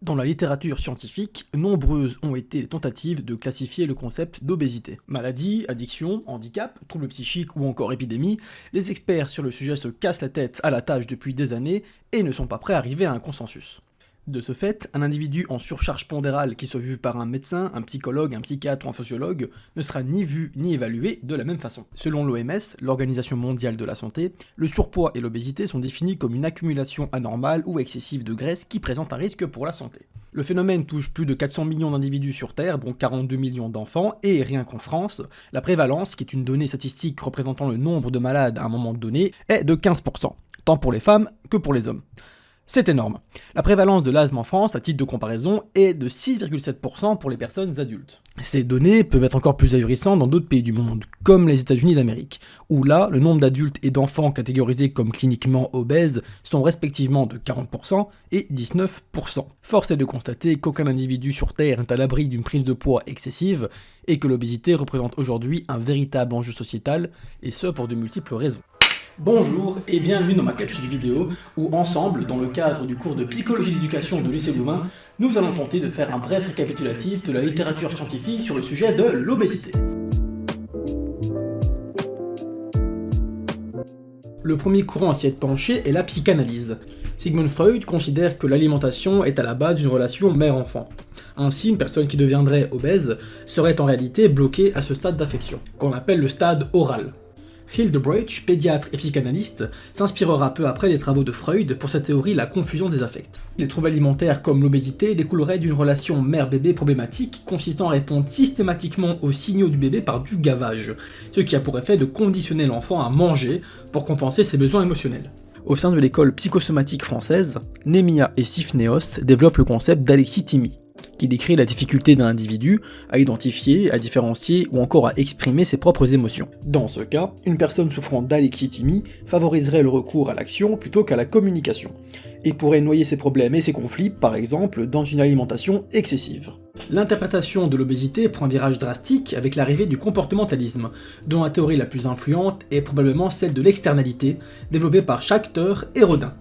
Dans la littérature scientifique, nombreuses ont été les tentatives de classifier le concept d'obésité. Maladie, addiction, handicap, troubles psychiques ou encore épidémie, les experts sur le sujet se cassent la tête à la tâche depuis des années et ne sont pas prêts à arriver à un consensus. De ce fait, un individu en surcharge pondérale qui soit vu par un médecin, un psychologue, un psychiatre ou un sociologue ne sera ni vu ni évalué de la même façon. Selon l'OMS, l'Organisation mondiale de la santé, le surpoids et l'obésité sont définis comme une accumulation anormale ou excessive de graisse qui présente un risque pour la santé. Le phénomène touche plus de 400 millions d'individus sur Terre, dont 42 millions d'enfants, et rien qu'en France, la prévalence, qui est une donnée statistique représentant le nombre de malades à un moment donné, est de 15%, tant pour les femmes que pour les hommes. C'est énorme. La prévalence de l'asthme en France, à titre de comparaison, est de 6,7% pour les personnes adultes. Ces données peuvent être encore plus ahurissantes dans d'autres pays du monde, comme les États-Unis d'Amérique, où là, le nombre d'adultes et d'enfants catégorisés comme cliniquement obèses sont respectivement de 40% et 19%. Force est de constater qu'aucun individu sur Terre n'est à l'abri d'une prise de poids excessive, et que l'obésité représente aujourd'hui un véritable enjeu sociétal, et ce pour de multiples raisons. Bonjour et bienvenue dans ma capsule vidéo où ensemble, dans le cadre du cours de psychologie d'éducation de lycée Louvain, nous allons tenter de faire un bref récapitulatif de la littérature scientifique sur le sujet de l'obésité. Le premier courant à s'y être penché est la psychanalyse. Sigmund Freud considère que l'alimentation est à la base d'une relation mère-enfant. Ainsi, une personne qui deviendrait obèse serait en réalité bloquée à ce stade d'affection, qu'on appelle le stade oral. Hildebrecht, pédiatre et psychanalyste, s'inspirera peu après des travaux de Freud pour sa théorie la confusion des affects. Les troubles alimentaires comme l'obésité découleraient d'une relation mère-bébé problématique consistant à répondre systématiquement aux signaux du bébé par du gavage, ce qui a pour effet de conditionner l'enfant à manger pour compenser ses besoins émotionnels. Au sein de l'école psychosomatique française, Némia et Sifnéos développent le concept d'alexithymie, qui décrit la difficulté d'un individu à identifier, à différencier ou encore à exprimer ses propres émotions. Dans ce cas, une personne souffrant d'alexithymie favoriserait le recours à l'action plutôt qu'à la communication, et pourrait noyer ses problèmes et ses conflits, par exemple, dans une alimentation excessive. L'interprétation de l'obésité prend un virage drastique avec l'arrivée du comportementalisme, dont la théorie la plus influente est probablement celle de l'externalité, développée par Schachter et Rodin.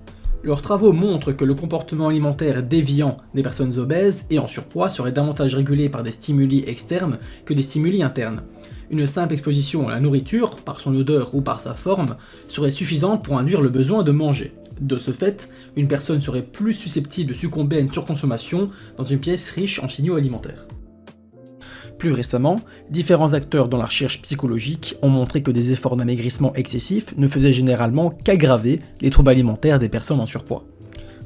Leurs travaux montrent que le comportement alimentaire déviant des personnes obèses et en surpoids serait davantage régulé par des stimuli externes que des stimuli internes. Une simple exposition à la nourriture, par son odeur ou par sa forme, serait suffisante pour induire le besoin de manger. De ce fait, une personne serait plus susceptible de succomber à une surconsommation dans une pièce riche en signaux alimentaires. Plus récemment, différents acteurs dans la recherche psychologique ont montré que des efforts d'amaigrissement excessifs ne faisaient généralement qu'aggraver les troubles alimentaires des personnes en surpoids.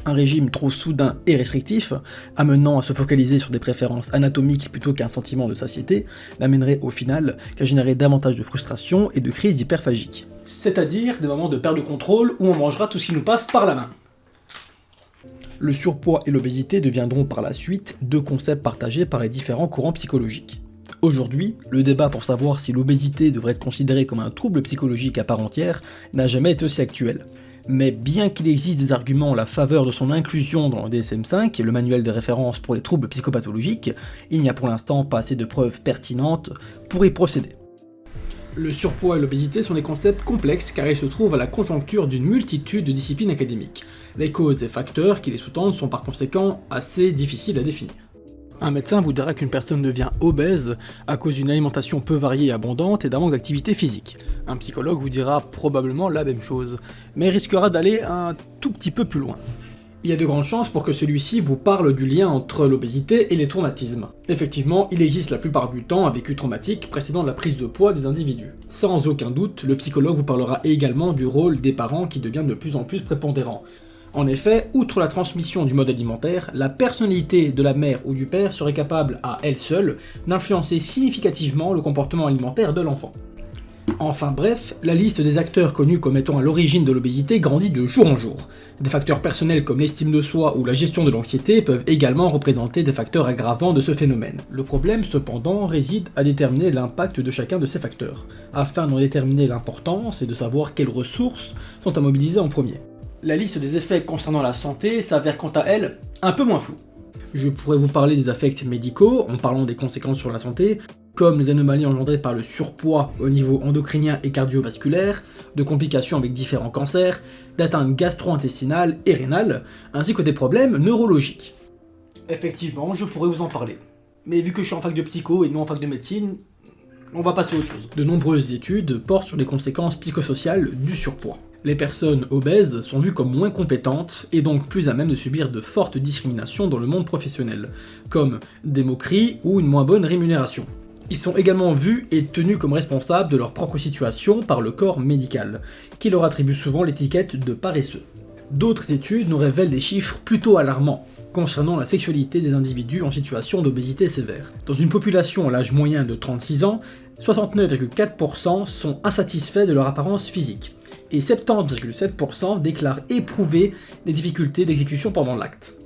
Un régime trop soudain et restrictif, amenant à se focaliser sur des préférences anatomiques plutôt qu'un sentiment de satiété, n'amènerait au final qu'à générer davantage de frustration et de crises hyperphagiques. C'est-à-dire des moments de perte de contrôle où on mangera tout ce qui nous passe par la main. Le surpoids et l'obésité deviendront par la suite deux concepts partagés par les différents courants psychologiques. Aujourd'hui, le débat pour savoir si l'obésité devrait être considérée comme un trouble psychologique à part entière n'a jamais été aussi actuel. Mais bien qu'il existe des arguments en la faveur de son inclusion dans le DSM-5, le manuel de référence pour les troubles psychopathologiques, il n'y a pour l'instant pas assez de preuves pertinentes pour y procéder. Le surpoids et l'obésité sont des concepts complexes car ils se trouvent à la conjoncture d'une multitude de disciplines académiques. Les causes et facteurs qui les sous-tendent sont par conséquent assez difficiles à définir. Un médecin vous dira qu'une personne devient obèse à cause d'une alimentation peu variée et abondante et d'un manque d'activité physique. Un psychologue vous dira probablement la même chose, mais risquera d'aller un tout petit peu plus loin. Il y a de grandes chances pour que celui-ci vous parle du lien entre l'obésité et les traumatismes. Effectivement, il existe la plupart du temps un vécu traumatique précédant la prise de poids des individus. Sans aucun doute, le psychologue vous parlera également du rôle des parents qui devient de plus en plus prépondérant. En effet, outre la transmission du mode alimentaire, la personnalité de la mère ou du père serait capable, à elle seule, d'influencer significativement le comportement alimentaire de l'enfant. Enfin bref, la liste des acteurs connus comme étant à l'origine de l'obésité grandit de jour en jour. Des facteurs personnels comme l'estime de soi ou la gestion de l'anxiété peuvent également représenter des facteurs aggravants de ce phénomène. Le problème cependant réside à déterminer l'impact de chacun de ces facteurs, afin d'en déterminer l'importance et de savoir quelles ressources sont à mobiliser en premier. La liste des effets concernant la santé s'avère quant à elle un peu moins floue. Je pourrais vous parler des affects médicaux en parlant des conséquences sur la santé, comme les anomalies engendrées par le surpoids au niveau endocrinien et cardiovasculaire, de complications avec différents cancers, d'atteintes gastro-intestinales et rénales, ainsi que des problèmes neurologiques. Effectivement, je pourrais vous en parler. Mais vu que je suis en fac de psycho et non en fac de médecine, on va passer à autre chose. De nombreuses études portent sur les conséquences psychosociales du surpoids. Les personnes obèses sont vues comme moins compétentes et donc plus à même de subir de fortes discriminations dans le monde professionnel, comme des moqueries ou une moins bonne rémunération. Ils sont également vus et tenus comme responsables de leur propre situation par le corps médical, qui leur attribue souvent l'étiquette de paresseux. D'autres études nous révèlent des chiffres plutôt alarmants concernant la sexualité des individus en situation d'obésité sévère. Dans une population à l'âge moyen de 36 ans, 69,4% sont insatisfaits de leur apparence physique, et 70,7% déclarent éprouver des difficultés d'exécution pendant l'acte.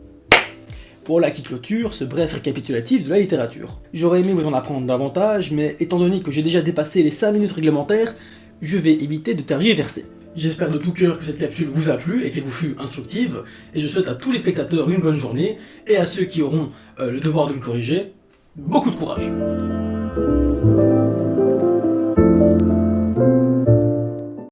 Voilà qui clôture ce bref récapitulatif de la littérature. J'aurais aimé vous en apprendre davantage, mais étant donné que j'ai déjà dépassé les 5 minutes réglementaires, je vais éviter de tergiverser. J'espère de tout cœur que cette capsule vous a plu et qu'elle vous fut instructive, et je souhaite à tous les spectateurs une bonne journée, et à ceux qui auront le devoir de me corriger, beaucoup de courage.